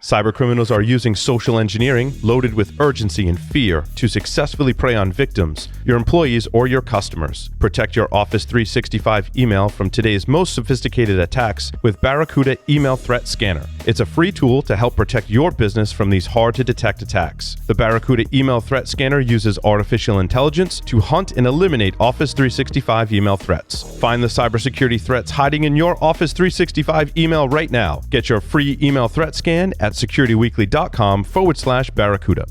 Cybercriminals are using social engineering loaded with urgency and fear to successfully prey on victims, your employees, or your customers. Protect your Office 365 email from today's most sophisticated attacks with Barracuda Email Threat Scanner. It's a free tool to help protect your business from these hard-to-detect attacks. The Barracuda Email Threat Scanner uses artificial intelligence to hunt and eliminate Office 365 email threats. Find the cybersecurity threats hiding in your Office 365 email right now. Get your free email threat scan at securityweekly.com/Barracuda.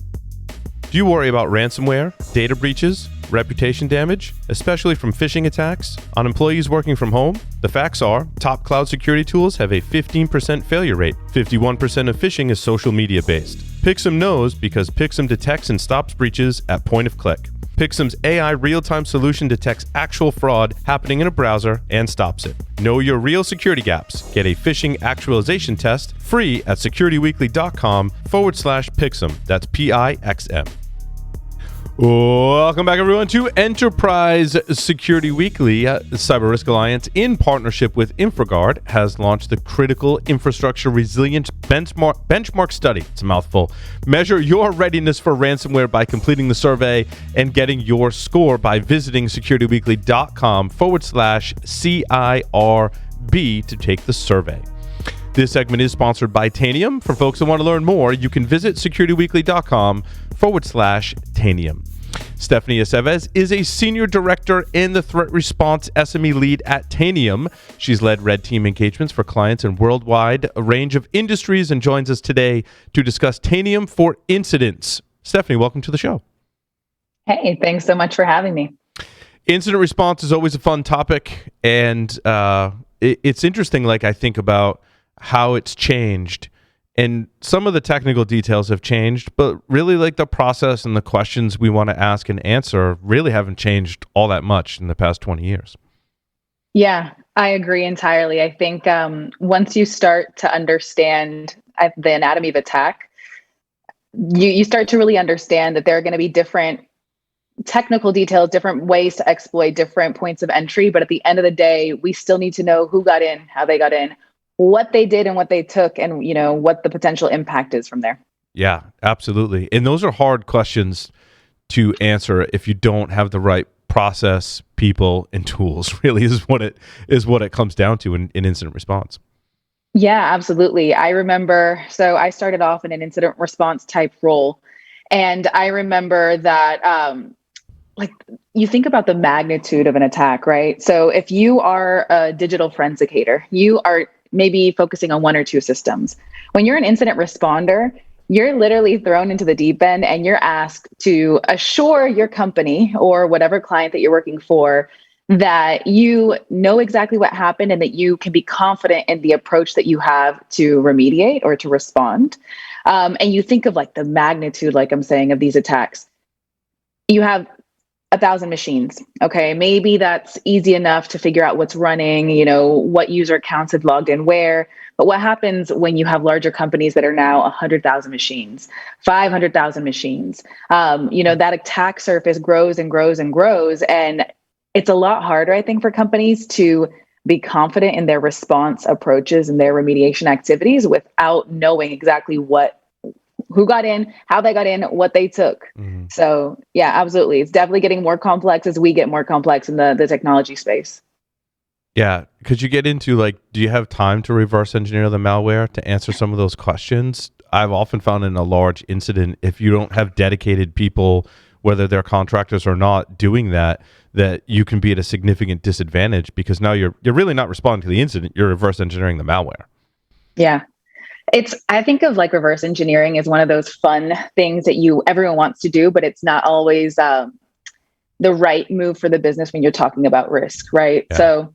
Do you worry about ransomware, data breaches, reputation damage, especially from phishing attacks, on employees working from home? The facts are, top cloud security tools have a 15% failure rate. 51% of phishing is social media based. Pixum knows because Pixum detects and stops breaches at point of click. Pixum's AI real-time solution detects actual fraud happening in a browser and stops it. Know your real security gaps. Get a phishing actualization test free at securityweekly.com/Pixum. That's PIXM. Welcome back, everyone, to Enterprise Security Weekly. The Cyber Risk Alliance, in partnership with InfraGard, has launched the Critical Infrastructure Resilience Benchmark Study. It's a mouthful. Measure your readiness for ransomware by completing the survey and getting your score by visiting securityweekly.com/CIRB to take the survey. This segment is sponsored by Tanium. For folks that want to learn more, you can visit securityweekly.com/Tanium. Stephanie Aceves is a senior director and the threat response SME lead at Tanium. She's led red team engagements for clients in worldwide a range of industries and joins us today to discuss Tanium for incidents. Stephanie, welcome to the show. Hey, thanks so much for having me. Incident response is always a fun topic, and it's interesting. Like, I think about how it's changed, and some of the technical details have changed, but really, like, the process and the questions we want to ask and answer really haven't changed all that much in the past 20 years. Yeah, I agree entirely. I think once you start to understand the anatomy of attack, you start to really understand that there are going to be different technical details, different ways to exploit, different points of entry. But at the end of the day, we still need to know who got in, how they got in, what they did and what they took, and what the potential impact is from there. Yeah, absolutely. And those are hard questions to answer if you don't have the right process, people, and tools. Really is what it comes down to in incident response. Yeah, absolutely. I remember, so I started off in an incident response type role, and I remember that you think about the magnitude of an attack, right? So if you are a digital forensicator, you are maybe focusing on one or two systems. When you're an incident responder, you're literally thrown into the deep end and you're asked to assure your company or whatever client that you're working for that you know exactly what happened and that you can be confident in the approach that you have to remediate or to respond. And you think of like the magnitude, like I'm saying, of these attacks. You have 1,000 machines. Okay, maybe that's easy enough to figure out what's running, what user accounts have logged in where. But what happens when you have larger companies that are now 100,000 machines, 500,000 machines? That attack surface grows and grows and grows. And it's a lot harder, I think, for companies to be confident in their response approaches and their remediation activities without knowing exactly who got in, how they got in, what they took. Mm-hmm. So yeah, absolutely. It's definitely getting more complex as we get more complex in the technology space. Yeah. Could you get into do you have time to reverse engineer the malware to answer some of those questions? I've often found in a large incident, if you don't have dedicated people, whether they're contractors or not, doing that you can be at a significant disadvantage because now you're really not responding to the incident, you're reverse engineering the malware. Yeah. I think of reverse engineering as one of those fun things that everyone wants to do, but it's not always the right move for the business when you're talking about risk, right? Yeah. So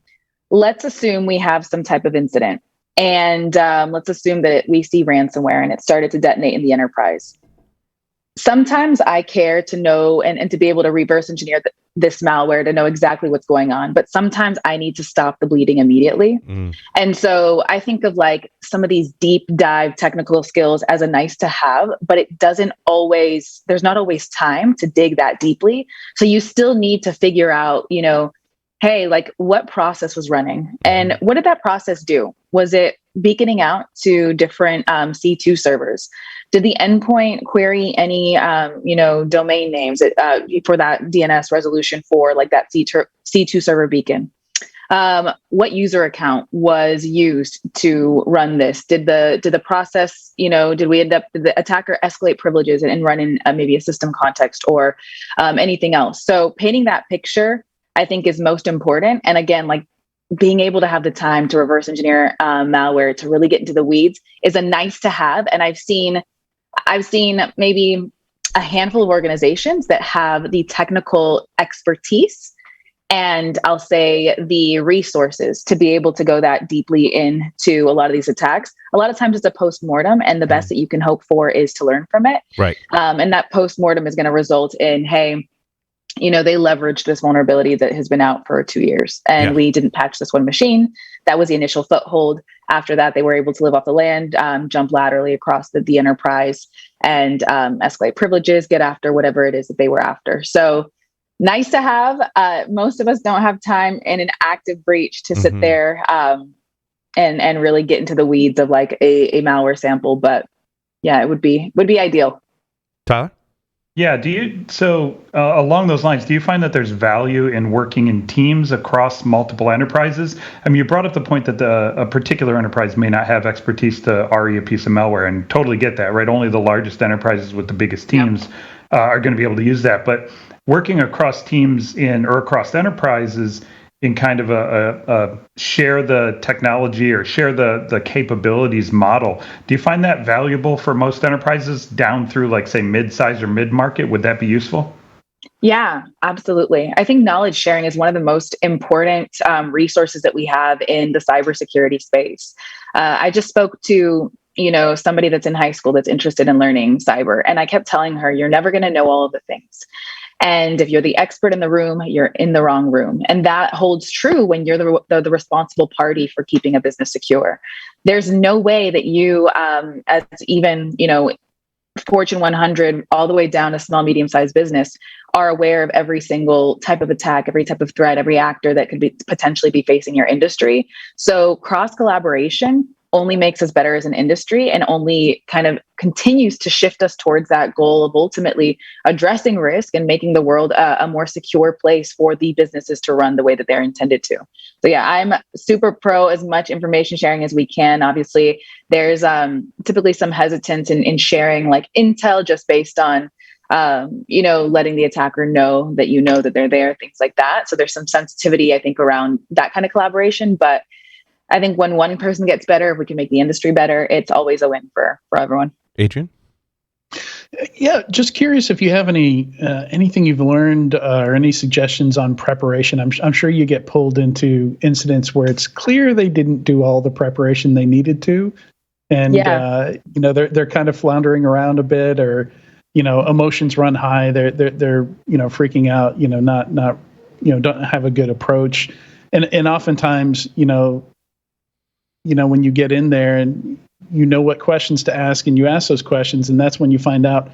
let's assume we have some type of incident and let's assume that we see ransomware and it started to detonate in the enterprise. Sometimes I care to know and to be able to reverse engineer this malware to know exactly what's going on. But sometimes I need to stop the bleeding immediately. Mm. And so I think of some of these deep dive technical skills as a nice to have, but there's not always time to dig that deeply. So you still need to figure out, hey, what process was running and what did that process do? Was it beaconing out to different C2 servers? Did the endpoint query any, domain names for that DNS resolution for like that C2 server beacon? What user account was used to run this? Did the process, did the attacker escalate privileges and run in maybe a system context or anything else? So painting that picture, I think, is most important. And again, like being able to have the time to reverse engineer malware to really get into the weeds is a nice to have. And I've seen maybe a handful of organizations that have the technical expertise and I'll say the resources to be able to go that deeply into a lot of these attacks. A lot of times it's a post-mortem, and the best that you can hope for is to learn from it. Right. And that post-mortem is going to result in, hey, they leveraged this vulnerability that has been out for 2 years, and we didn't patch this one machine. That was the initial foothold. After that, they were able to live off the land, jump laterally across the enterprise, and escalate privileges, get after whatever it is that they were after. So nice to have. Most of us don't have time in an active breach to sit there and really get into the weeds of like a malware sample. But yeah, it would be ideal. Tyler? Yeah. Along those lines, do you find that there's value in working in teams across multiple enterprises? I mean, you brought up the point that a particular enterprise may not have expertise to RE a piece of malware, and totally get that, right? Only the largest enterprises with the biggest teams are going to be able to use that. But working across teams or across enterprises in kind of a share the technology or share the capabilities model, do you find that valuable for most enterprises down through, like, say, mid-size or mid-market? Would that be useful? Yeah, absolutely. I think knowledge sharing is one of the most important resources that we have in the cybersecurity space. I just spoke to somebody that's in high school that's interested in learning cyber, and I kept telling her, you're never going to know all of the things. And if you're the expert in the room, you're in the wrong room. And that holds true when you're the responsible party for keeping a business secure. There's no way that you, as even, Fortune 100, all the way down to small, medium-sized business, are aware of every single type of attack, every type of threat, every actor that could potentially be facing your industry. So cross-collaboration only makes us better as an industry and only kind of continues to shift us towards that goal of ultimately addressing risk and making the world a more secure place for the businesses to run the way that they're intended to. So yeah, I'm super pro as much information sharing as we can. Obviously, there's typically some hesitance in sharing like intel just based on letting the attacker know that they're there, things like that. So there's some sensitivity, I think, around that kind of collaboration. But I think when one person gets better, if we can make the industry better, it's always a win for everyone. Adrian? Yeah, just curious if you have anything you've learned or any suggestions on preparation. I'm sure you get pulled into incidents where it's clear they didn't do all the preparation they needed to, and they're kind of floundering around a bit, or emotions run high. They're freaking out. Not don't have a good approach, and oftentimes when you get in there and what questions to ask and you ask those questions, and that's when you find out,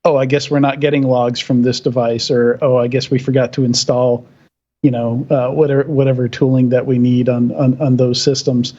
oh, I guess we're not getting logs from this device, or, oh, I guess we forgot to install, whatever tooling that we need on those systems.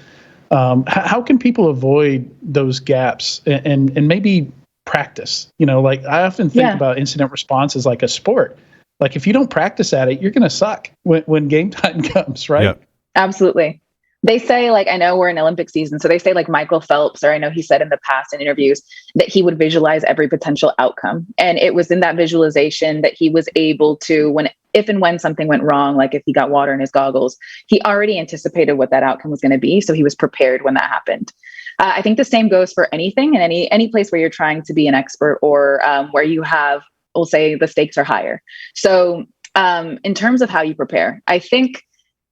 How can people avoid those gaps and maybe practice? Like I often think about incident response as like a sport. Like if you don't practice at it, you're going to suck when game time comes, right? Yep. Absolutely. They say, like, I know we're in Olympic season, so they say like Michael Phelps, or I know he said in the past in interviews that he would visualize every potential outcome. And it was in that visualization that he was able to, if and when something went wrong, like if he got water in his goggles, he already anticipated what that outcome was going to be. So he was prepared when that happened. I think the same goes for anything and any place where you're trying to be an expert, or where you have, we'll say the stakes are higher. So in terms of how you prepare, I think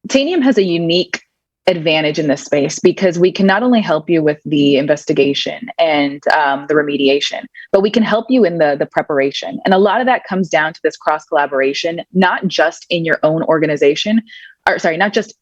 Tanium has a unique advantage in this space because we can not only help you with the investigation and the remediation, but we can help you in the preparation. And a lot of that comes down to this cross collaboration, not just in your own organization, not just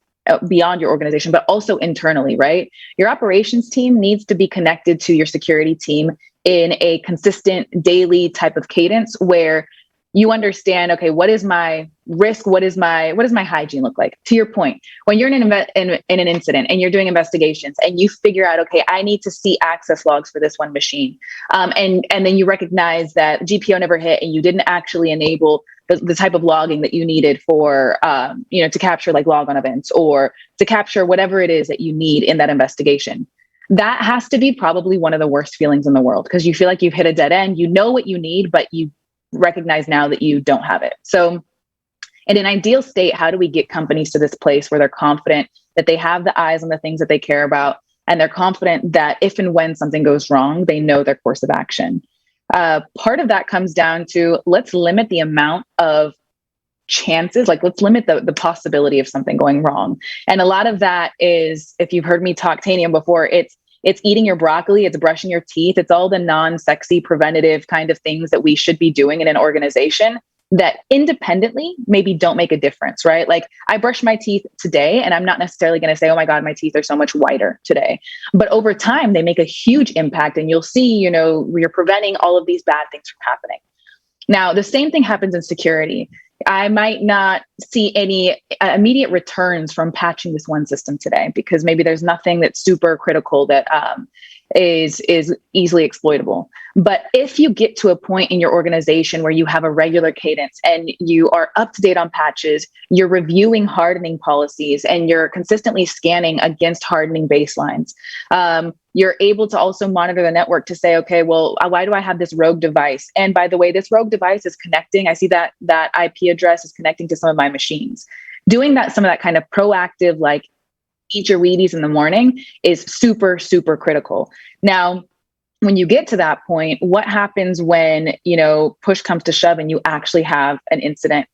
beyond your organization, but also internally, right? Your operations team needs to be connected to your security team in a consistent daily type of cadence where you understand, okay, what is my risk? What is my hygiene look like? To your point, when you're in an incident and you're doing investigations and you figure out, okay, I need to see access logs for this one machine. And then you recognize that GPO never hit and you didn't actually enable the type of logging that you needed for, to capture like log on events or to capture whatever it is that you need in that investigation. That has to be probably one of the worst feelings in the world, because you feel like you've hit a dead end. You know what you need, but you recognize now that you don't have it. So in an ideal state, how do we get companies to this place where they're confident that they have the eyes on the things that they care about, and they're confident that if and when something goes wrong, they know their course of action? Part of that comes down to, let's limit the amount of chances, like let's limit the possibility of something going wrong. And a lot of that is, if you've heard me talk Tanium before, it's eating your broccoli, it's brushing your teeth, it's all the non-sexy preventative kind of things that we should be doing in an organization that independently maybe don't make a difference, right? Like I brush my teeth today and I'm not necessarily going to say, oh my God, my teeth are so much whiter today. But over time, they make a huge impact, and you'll see, you're preventing all of these bad things from happening. Now, the same thing happens in security. I might not see any immediate returns from patching this one system today, because maybe there's nothing that's super critical that is easily exploitable. But if you get to a point in your organization where you have a regular cadence and you are up to date on patches, you're reviewing hardening policies, and you're consistently scanning against hardening baselines, you're able to also monitor the network to say, okay, well, why do I have this rogue device? And by the way, this rogue device is connecting. I see that IP address is connecting to some of my machines. Doing some of that kind of proactive, like eat your Wheaties in the morning, is super, super critical. Now, when you get to that point, what happens when, push comes to shove and you actually have an incident?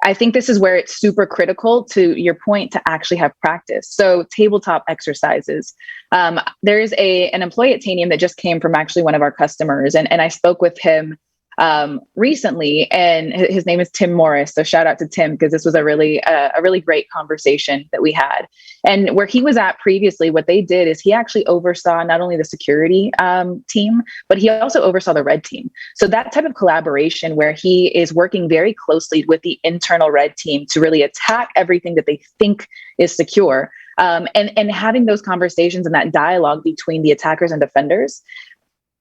I think this is where it's super critical, to your point, to actually have practice. So tabletop exercises. There's an employee at Tanium that just came from actually one of our customers, and I spoke with him recently, and his name is Tim Morris. So shout out to Tim, because this was a really great conversation that we had. And where he was at previously, what they did is he actually oversaw not only the security team, but he also oversaw the red team. So that type of collaboration where he is working very closely with the internal red team to really attack everything that they think is secure, and having those conversations and that dialogue between the attackers and defenders,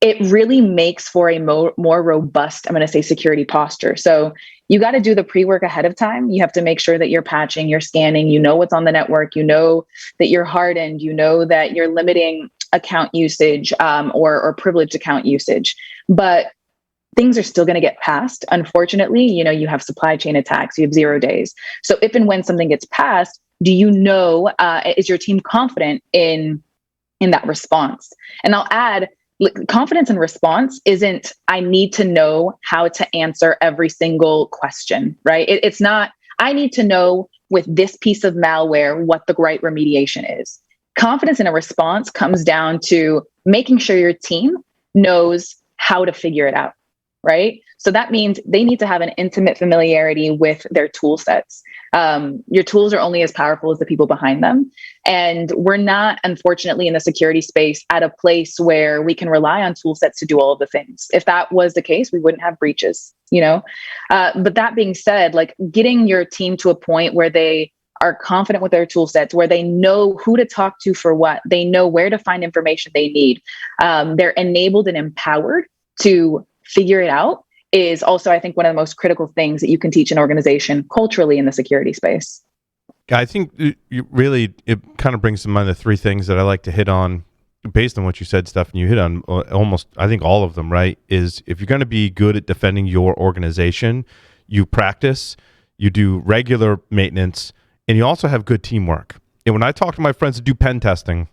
it really makes for a more robust, I'm going to say, security posture. So you got to do the pre-work ahead of time. You have to make sure that you're patching, you're scanning, what's on the network, that you're hardened, that you're limiting account usage or privileged account usage. But things are still going to get passed. Unfortunately, you have supply chain attacks, you have 0 days. So if and when something gets passed, is your team confident in that response? And I'll add, confidence in response isn't, I need to know how to answer every single question, right? It's not, I need to know with this piece of malware what the right remediation is. Confidence in a response comes down to making sure your team knows how to figure it out, right? So that means they need to have an intimate familiarity with their tool sets. Your tools are only as powerful as the people behind them. And we're not, unfortunately, in the security space at a place where we can rely on tool sets to do all of the things. If that was the case, we wouldn't have breaches, But that being said, like getting your team to a point where they are confident with their tool sets, where they know who to talk to for what, they know where to find information they need. They're enabled and empowered to figure it out, is also, I think, one of the most critical things that you can teach an organization culturally in the security space. I think it kind of brings to mind the three things that I like to hit on based on what you said, Stephanie. You hit on almost, I think, all of them, right? Is if you're going to be good at defending your organization, you practice, you do regular maintenance, and you also have good teamwork. And when I talk to my friends that do pen testing,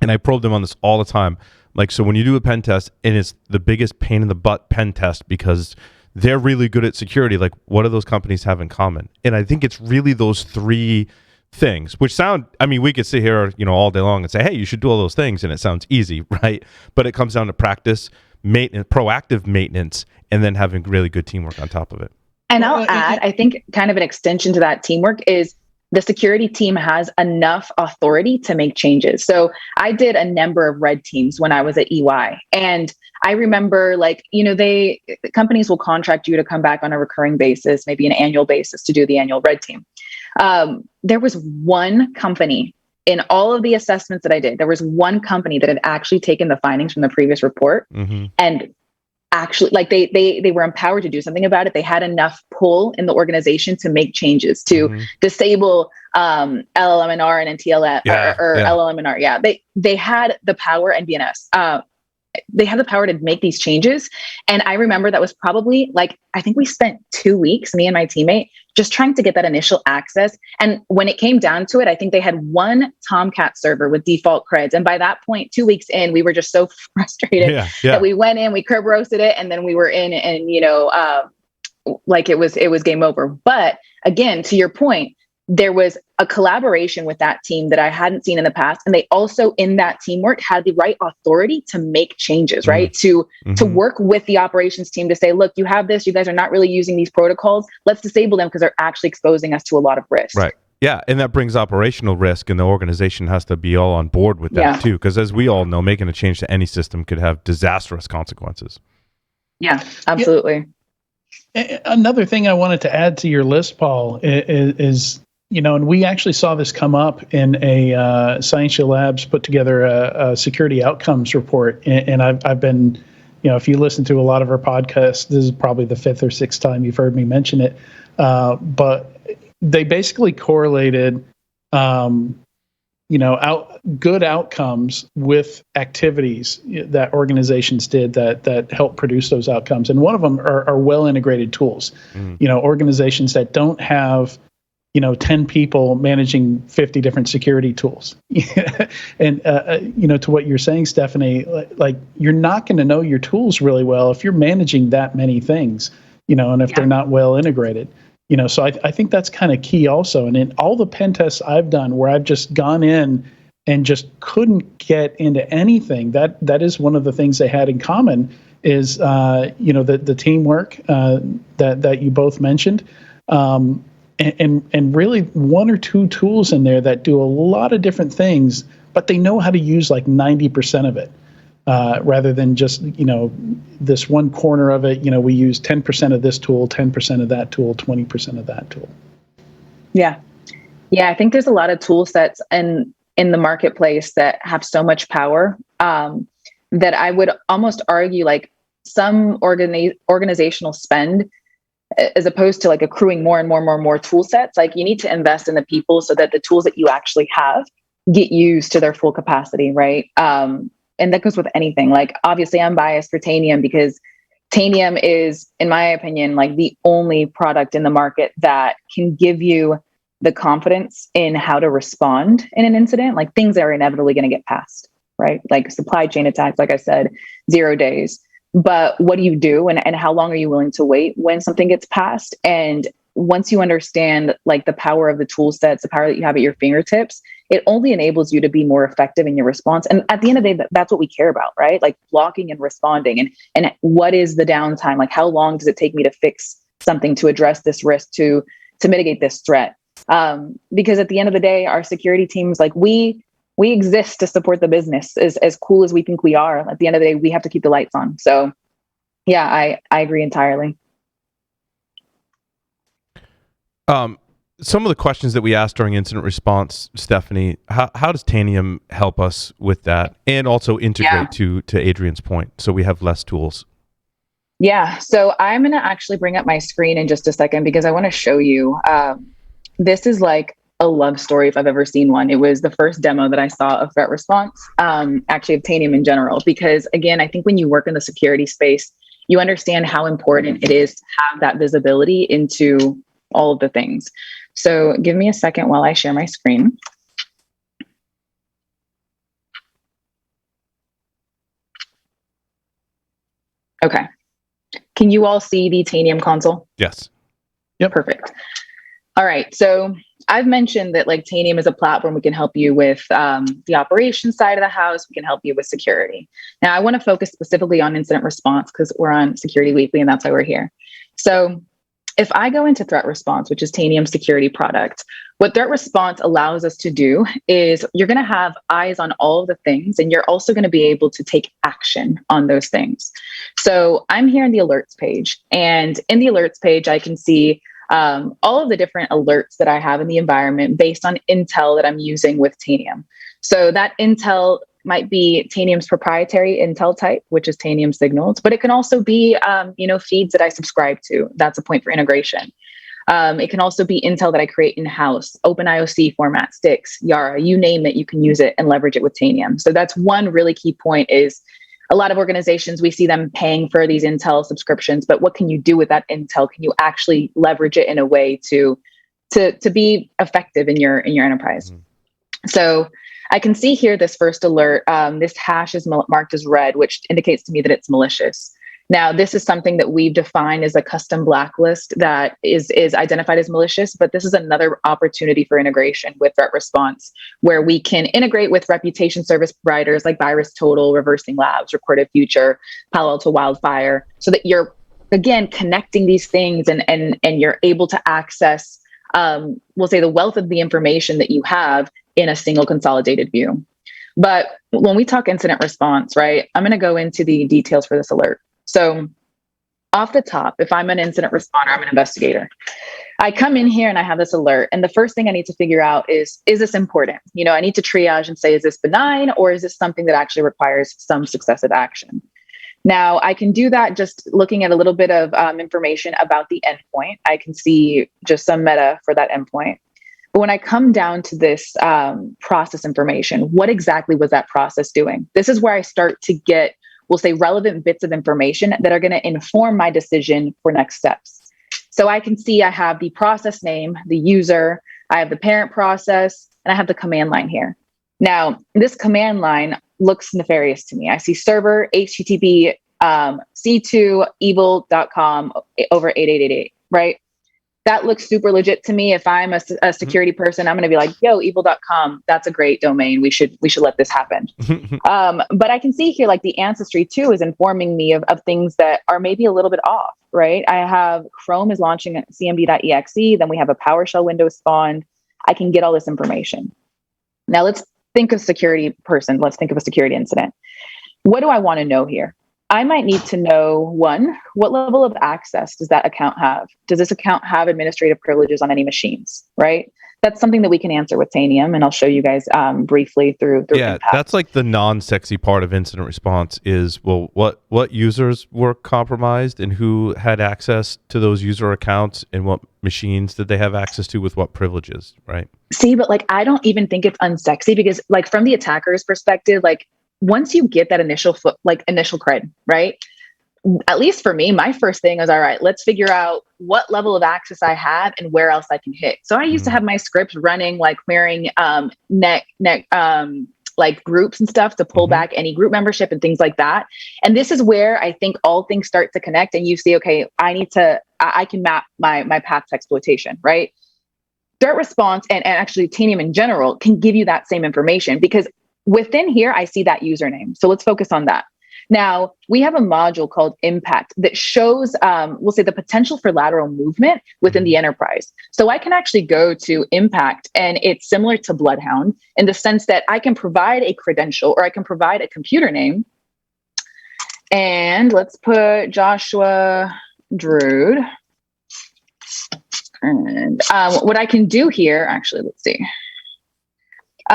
and I probe them on this all the time, like, so when you do a pen test and it's the biggest pain in the butt pen test because they're really good at security, like, what do those companies have in common? And I think it's really those three things, which sound, we could sit here, all day long and say, hey, you should do all those things, and it sounds easy, right? But it comes down to practice, maintenance, proactive maintenance, and then having really good teamwork on top of it. And I'll add, I think kind of an extension to that teamwork is the security team has enough authority to make changes. So I did a number of red teams when I was at EY. And I remember, like, companies will contract you to come back on a recurring basis, maybe an annual basis, to do the annual red team. There was one company in all of the assessments that I did, there was one company that had actually taken the findings from the previous report and actually, like, they were empowered to do something about it. They had enough pull in the organization to make changes to disable LLM&R and NTLM or LLM&R. Yeah, they had the power, and BNS. They had the power to make these changes. And I remember that was probably, like, I think we spent 2 weeks, me and my teammate, just trying to get that initial access. And when it came down to it, I think they had one Tomcat server with default creds. And by that point, 2 weeks in, we were just so frustrated that we went in, we curb roasted it, and then we were in, and like, it was game over. But again, to your point, there was a collaboration with that team that I hadn't seen in the past. And they also, in that teamwork, had the right authority to make changes, right? To work with the operations team to say, look, you have this, you guys are not really using these protocols. Let's disable them because they're actually exposing us to a lot of risk. Right. Yeah. And that brings operational risk, and the organization has to be all on board with that too. Because as we all know, making a change to any system could have disastrous consequences. Yeah, absolutely. Another thing I wanted to add to your list, Paul, is and we actually saw this come up in a Scientia Labs put together a security outcomes report. And I've been, if you listen to a lot of our podcasts, this is probably the 5th or 6th time you've heard me mention it. But they basically correlated, good outcomes with activities that organizations did that help produce those outcomes. And one of them are well integrated tools. Organizations that don't have 10 people managing 50 different security tools. And, to what you're saying, Stephanie, like, you're not going to know your tools really well if you're managing that many things, and if they're not well integrated, so I think that's kind of key also. And in all the pen tests I've done where I've just gone in and just couldn't get into anything, that is one of the things they had in common is, the teamwork that you both mentioned. And really one or two tools in there that do a lot of different things, but they know how to use like 90% of it, rather than just, this one corner of it. We use 10% of this tool, 10% of that tool, 20% of that tool. Yeah. Yeah, I think there's a lot of tool sets in the marketplace that have so much power that I would almost argue, like, some organizational spend, as opposed to like accruing more and more tool sets, like, you need to invest in the people so that the tools that you actually have get used to their full capacity, right? And that goes with anything. Like, obviously I'm biased for Tanium because Tanium is, in my opinion, like the only product in the market that can give you the confidence in how to respond in an incident. Like, things are inevitably going to get passed, right? Like supply chain attacks, like I said, 0 days. But what do you do, and how long are you willing to wait when something gets passed? And once you understand, like, the power of the tool sets, the power that you have at your fingertips, it only enables you to be more effective in your response. And at the end of the day, that's what we care about, right? Like, blocking and responding, and what is the downtime? Like, how long does it take me to fix something, to address this risk, to mitigate this threat? Because at the end of the day, our security teams, like, we exist to support the business. As cool as we think we are, at the end of the day, we have to keep the lights on. So yeah, I agree entirely. Some of the questions that we asked during incident response, Stephanie, how does Tanium help us with that, and also integrate to Adrian's point, so we have less tools? Yeah, so I'm going to actually bring up my screen in just a second because I want to show you. This is like a love story if I've ever seen one. It was the first demo that I saw of threat response, actually of Tanium in general, because again, I think when you work in the security space, you understand how important it is to have that visibility into all of the things. So give me a second while I share my screen. Okay. Can you all see the Tanium console? Yes. Yep. Perfect. All right. So I've mentioned that, like, Tanium is a platform. We can help you with the operations side of the house. We can help you with security. Now, I want to focus specifically on incident response because we're on Security Weekly and that's why we're here. So if I go into threat response, which is Tanium's security product, what threat response allows us to do is you're going to have eyes on all of the things, and you're also going to be able to take action on those things. So I'm here in the alerts page, and in the alerts page, I can see all of the different alerts that I have in the environment based on intel that I'm using with Tanium. So that intel might be Tanium's proprietary intel type, which is Tanium signals, but it can also be, feeds that I subscribe to. That's a point for integration. It can also be intel that I create in-house, OpenIOC format, sticks, Yara, you name it, you can use it and leverage it with Tanium. So that's one really key point is a lot of organizations, we see them paying for these intel subscriptions, but what can you do with that intel? Can you actually leverage it in a way to be effective in your enterprise? Mm-hmm. So I can see here this first alert, this hash is marked as red, which indicates to me that it's malicious. Now, this is something that we've defined as a custom blacklist that is identified as malicious, but this is another opportunity for integration with threat response, where we can integrate with reputation service providers like VirusTotal, Reversing Labs, Recorded Future, Palo Alto Wildfire, so that you're, again, connecting these things and you're able to access, we'll say, the wealth of the information that you have in a single consolidated view. But when we talk incident response, right, I'm going to go into the details for this alert. So off the top, if I'm an incident responder, I'm an investigator. I come in here and I have this alert. And the first thing I need to figure out is this important? I need to triage and say, is this benign, or is this something that actually requires some successive action? Now, I can do that just looking at a little bit of information about the endpoint. I can see just some meta for that endpoint. But when I come down to this process information, what exactly was that process doing? This is where I start to get, we'll say, relevant bits of information that are going to inform my decision for next steps. So I can see I have the process name, the user, I have the parent process, and I have the command line here. Now, this command line looks nefarious to me. I see server, HTTP, C2, evil.com over 8888, right? That looks super legit to me. If I'm a security person, I'm going to be like, yo, evil.com, that's a great domain. We should let this happen. But I can see here, like, the ancestry too is informing me of things that are maybe a little bit off, right? I have Chrome is launching cmd.exe. Then we have a PowerShell window spawned. I can get all this information. Now let's think of security person. Let's think of a security incident. What do I want to know here? I might need to know, one, what level of access does that account have? Does this account have administrative privileges on any machines, right? That's something that we can answer with Tanium, and I'll show you guys briefly through Impact. That's like the non-sexy part of incident response is, well, what users were compromised and who had access to those user accounts and what machines did they have access to with what privileges, right? See, but I don't even think it's unsexy because from the attacker's perspective, once you get that initial cred, right? At least for me, my first thing is, all right, let's figure out what level of access I have and where else I can hit. So I used to have my scripts running, querying groups and stuff to pull back any group membership and things like that. And this is where I think all things start to connect and you see, okay, I can map my path to exploitation, right? Threat response and actually Tanium in general can give you that same information because within here, I see that username. So let's focus on that. Now, we have a module called Impact that shows, we'll say, the potential for lateral movement within the enterprise. So I can actually go to Impact, and it's similar to Bloodhound in the sense that I can provide a credential or I can provide a computer name. And let's put Joshua Drood. And what I can do here, actually, let's see.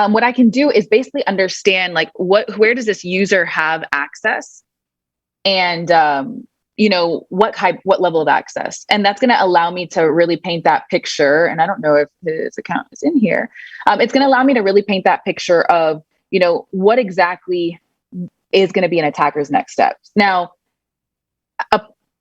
What I can do is basically understand where does this user have access and, what level of access. And that's going to allow me to really paint that picture. And I don't know if his account is in here. It's going to allow me to really paint that picture of, what exactly is going to be an attacker's next steps. Now,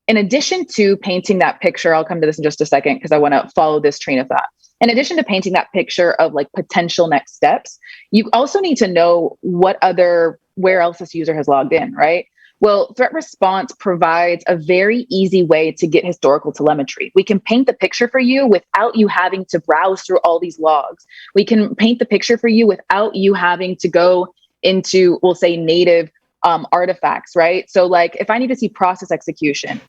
in addition to painting that picture, I'll come to this in just a second because I want to follow this train of thought. In addition to painting that picture of potential next steps, you also need to know where else this user has logged in, right? Well, threat response provides a very easy way to get historical telemetry. We can paint the picture for you without you having to browse through all these logs. We can paint the picture for you without you having to go into, we'll say, native artifacts, right? So if I need to see process execution,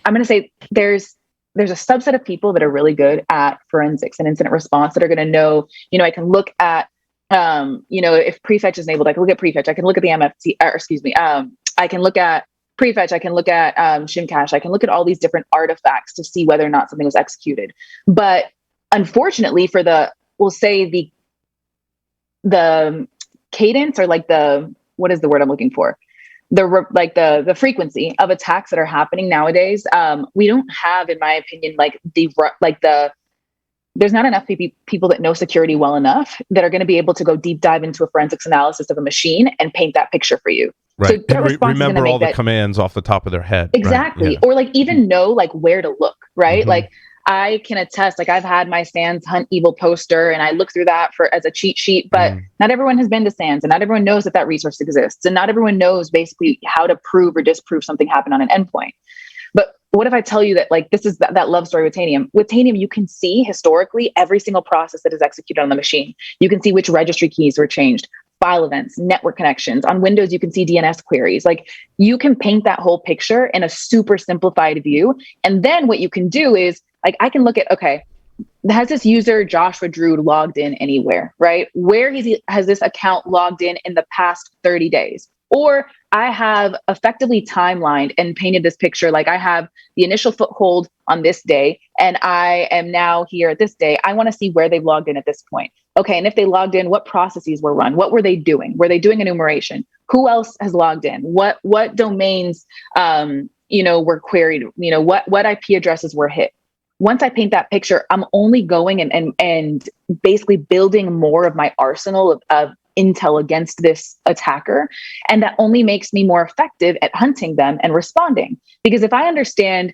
I'm going to say there's a subset of people that are really good at forensics and incident response that are going to know, I can look at, if prefetch is enabled, I can look at prefetch. I can look at the MFT, or excuse me. I can look at prefetch. I can look at shimcache. I can look at all these different artifacts to see whether or not something was executed. But unfortunately for we'll say the cadence, or like what is the word I'm looking for? The frequency of attacks that are happening nowadays, we don't have, in my opinion, there's not enough people that know security well enough that are going to be able to go deep dive into a forensics analysis of a machine and paint that picture for you. Right. So remember all the commands off the top of their head. Exactly. Right? Yeah. Or like even know like where to look, right? Like I can attest, like I've had my SANS Hunt Evil poster and I look through that as a cheat sheet, but not everyone has been to SANS and not everyone knows that resource exists. And not everyone knows basically how to prove or disprove something happened on an endpoint. But what if I tell you that like this is that love story with Tanium? With Tanium, you can see historically every single process that is executed on the machine. You can see which registry keys were changed, file events, network connections. On Windows, you can see DNS queries. Like you can paint that whole picture in a super simplified view. And then what you can do is like I can look at, okay, has this user Joshua Drude logged in anywhere, right? Where has this account logged in the past 30 days? Or I have effectively timelined and painted this picture. Like I have the initial foothold on this day, and I am now here at this day. I want to see where they've logged in at this point. Okay, and if they logged in, what processes were run? What were they doing? Were they doing enumeration? Who else has logged in? What domains were queried? What IP addresses were hit? Once I paint that picture, I'm only going and basically building more of my arsenal of intel against this attacker. And that only makes me more effective at hunting them and responding. Because if I understand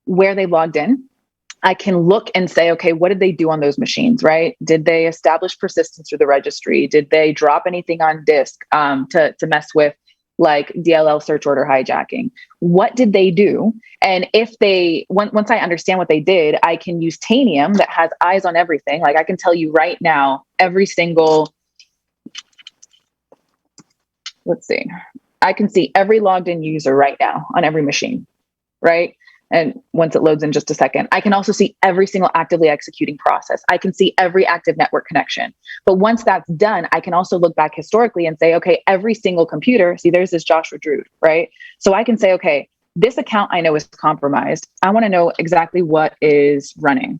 where they logged in, I can look and say, okay, what did they do on those machines, right? Did they establish persistence through the registry? Did they drop anything on disk to mess with like DLL search order hijacking? What did they do? And if once I understand what they did, I can use Tanium that has eyes on everything. Like I can tell you right now, every single, I can see every logged in user right now on every machine, right? And once it loads in just a second, I can also see every single actively executing process. I can see every active network connection. But once that's done, I can also look back historically and say, okay, every single computer, see, there's this Joshua Drude, right? So I can say, okay, this account I know is compromised. I want to know exactly what is running.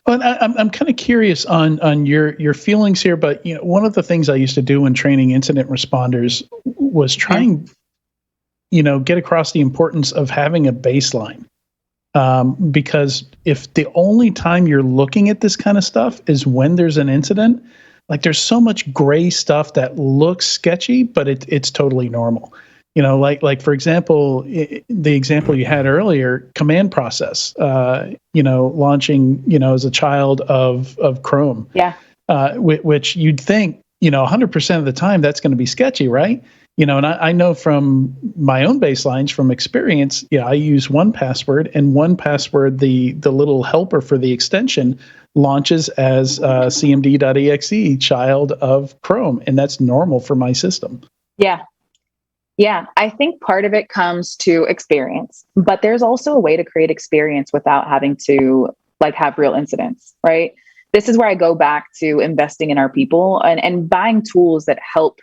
Well, I'm kind of curious on your feelings here, but one of the things I used to do when training incident responders was trying, get across the importance of having a baseline. Because if the only time you're looking at this kind of stuff is when there's an incident, like there's so much gray stuff that looks sketchy, but it's totally normal. Like for example, the example you had earlier, command process, launching, as a child of Chrome. Yeah. Which you'd think, 100% of the time that's going to be sketchy, right? And I know from my own baselines from experience, I use 1Password, and 1Password, the little helper for the extension launches as cmd.exe child of Chrome. And that's normal for my system. Yeah. Yeah, I think part of it comes to experience, but there's also a way to create experience without having to have real incidents, right? This is where I go back to investing in our people and buying tools that help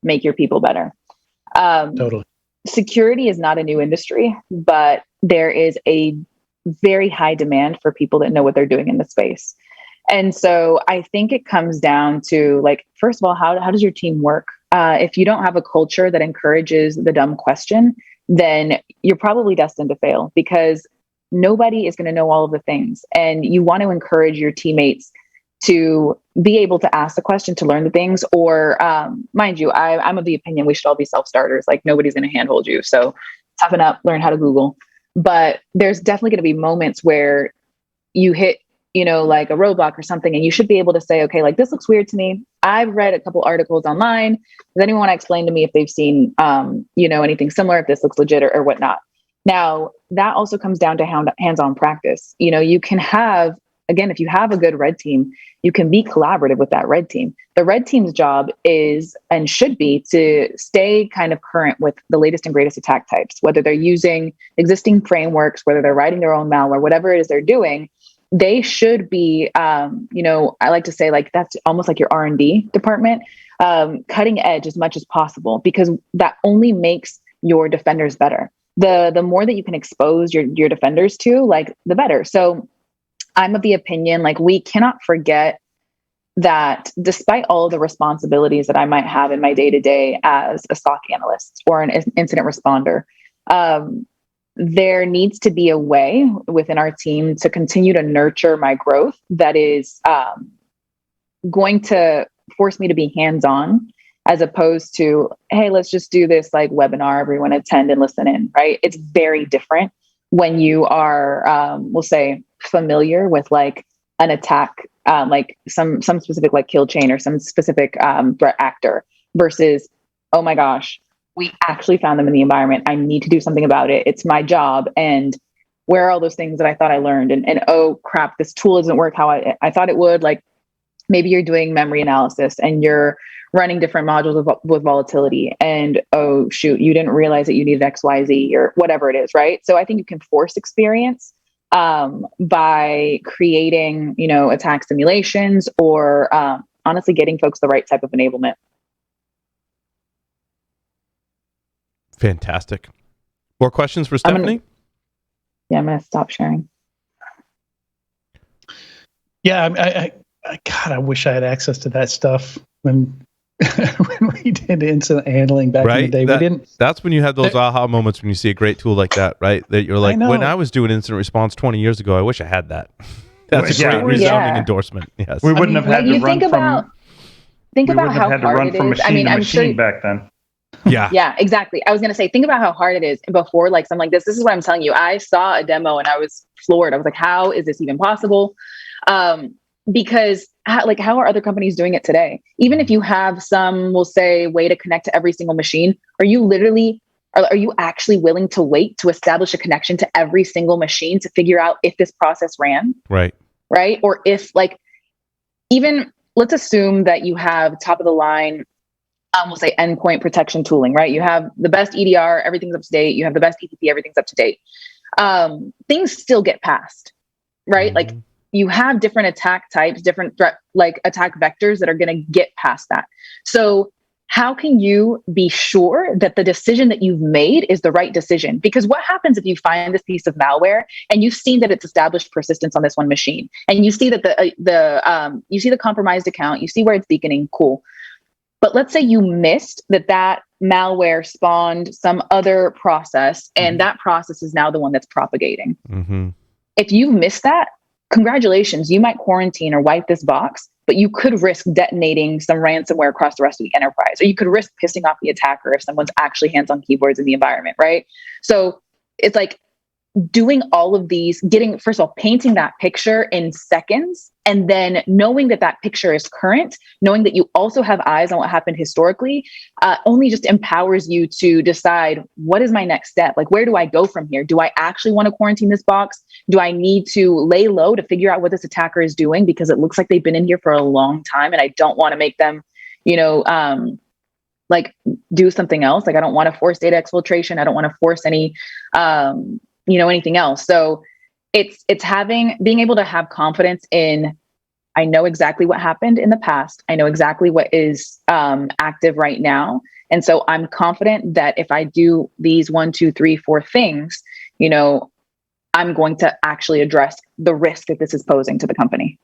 make your people better. Totally. Security is not a new industry, but there is a very high demand for people that know what they're doing in the space. And so I think it comes down to first of all, how does your team work? If you don't have a culture that encourages the dumb question, then you're probably destined to fail because nobody is going to know all of the things. And you want to encourage your teammates to be able to ask the question, to learn the things, or mind you, I'm of the opinion we should all be self-starters. Like nobody's going to handhold you. So toughen up, learn how to Google. But there's definitely going to be moments where you hit like a roadblock or something, and you should be able to say, okay, this looks weird to me. I've read a couple articles online. Does anyone want to explain to me if they've seen, anything similar, if this looks legit or whatnot? Now, that also comes down to hands-on practice. You can have again, if you have a good red team, you can be collaborative with that red team. The red team's job is and should be to stay kind of current with the latest and greatest attack types, whether they're using existing frameworks, whether they're writing their own malware, whatever it is they're doing. They should be, I like to say, like, that's almost like your R&D department, cutting edge as much as possible, because that only makes your defenders better. The more that you can expose your defenders to, like, the better. So I'm of the opinion, like, we cannot forget that despite all of the responsibilities that I might have in my day-to-day as a SOC analyst or an incident responder, there needs to be a way within our team to continue to nurture my growth that is going to force me to be hands-on, as opposed to, hey, let's just do this like webinar, everyone attend and listen in, right? It's very different when you are, we'll say, familiar with like an attack, like some specific like kill chain or some specific threat actor versus, oh my gosh, we actually found them in the environment. I need to do something about it. It's my job. And where are all those things that I thought I learned? And oh crap, this tool doesn't work how I thought it would. Like, maybe you're doing memory analysis and you're running different modules with volatility, and oh shoot, you didn't realize that you needed XYZ or whatever it is, right? So I think you can force experience by creating, attack simulations or honestly getting folks the right type of enablement. Fantastic. More questions for Stephanie? I'm going to stop sharing. Yeah, God, I wish I had access to that stuff when we did incident handling back in the day. We didn't. That's when you have those aha moments when you see a great tool like that, right? That you're like, when I was doing incident response 20 years ago, I wish I had that. That's a great resounding endorsement. Yes, we wouldn't have had to run from. Think about how hard it is. I mean, I'm sure back then. Yeah, exactly. I was going to say, think about how hard it is before, like, something like this. This is what I'm telling you. I saw a demo and I was floored. I was like, how is this even possible? Because how are other companies doing it today? Even if you have some, we'll say, way to connect to every single machine, are you actually willing to wait to establish a connection to every single machine to figure out if this process ran? Right. Or if, like, even let's assume that you have top of the line, we'll say, endpoint protection tooling, right? You have the best EDR, everything's up to date. You have the best EPP, everything's up to date. Things still get passed, right? Mm-hmm. Like, you have different attack types, different threat, like attack vectors that are going to get past that. So how can you be sure that the decision that you've made is the right decision? Because what happens if you find this piece of malware and you've seen that it's established persistence on this one machine, and you see that you see the compromised account, you see where it's beaconing, cool. But let's say you missed that malware spawned some other process, and that process is now the one that's propagating. Mm-hmm. If you've missed that, congratulations, you might quarantine or wipe this box, but you could risk detonating some ransomware across the rest of the enterprise, or you could risk pissing off the attacker if someone's actually hands on keyboards in the environment, right? So it's like doing all of these, first of all, painting that picture in seconds, and then knowing that picture is current, knowing that you also have eyes on what happened historically, only just empowers you to decide, what is my next step? Like, where do I go from here? Do I actually want to quarantine this box? Do I need to lay low to figure out what this attacker is doing? Because it looks like they've been in here for a long time, and I don't want to make them, like, do something else. Like, I don't want to force data exfiltration. I don't want to force any, anything else. So it's being able to have confidence in, I know exactly what happened in the past. I know exactly what is active right now. And so I'm confident that if I do these 1, 2, 3, 4 things, I'm going to actually address the risk that this is posing to the company.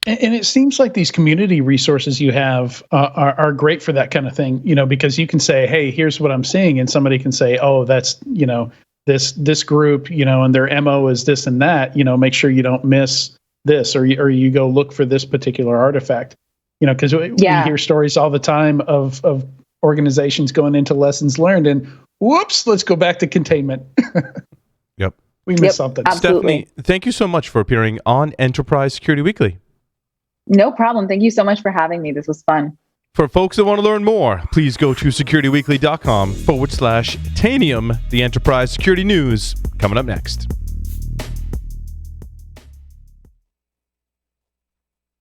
And it seems like these community resources you have are great for that kind of thing, because you can say, hey, here's what I'm seeing. And somebody can say, oh, that's, this group, and their MO is this and that, make sure you don't miss this, or you go look for this particular artifact, because we hear stories all the time of organizations going into lessons learned and whoops, let's go back to containment. Yep. We missed something. Absolutely. Stephanie, thank you so much for appearing on Enterprise Security Weekly. No problem. Thank you so much for having me. This was fun. For folks that want to learn more, please go to securityweekly.com/Tanium, the Enterprise Security News. Coming up next.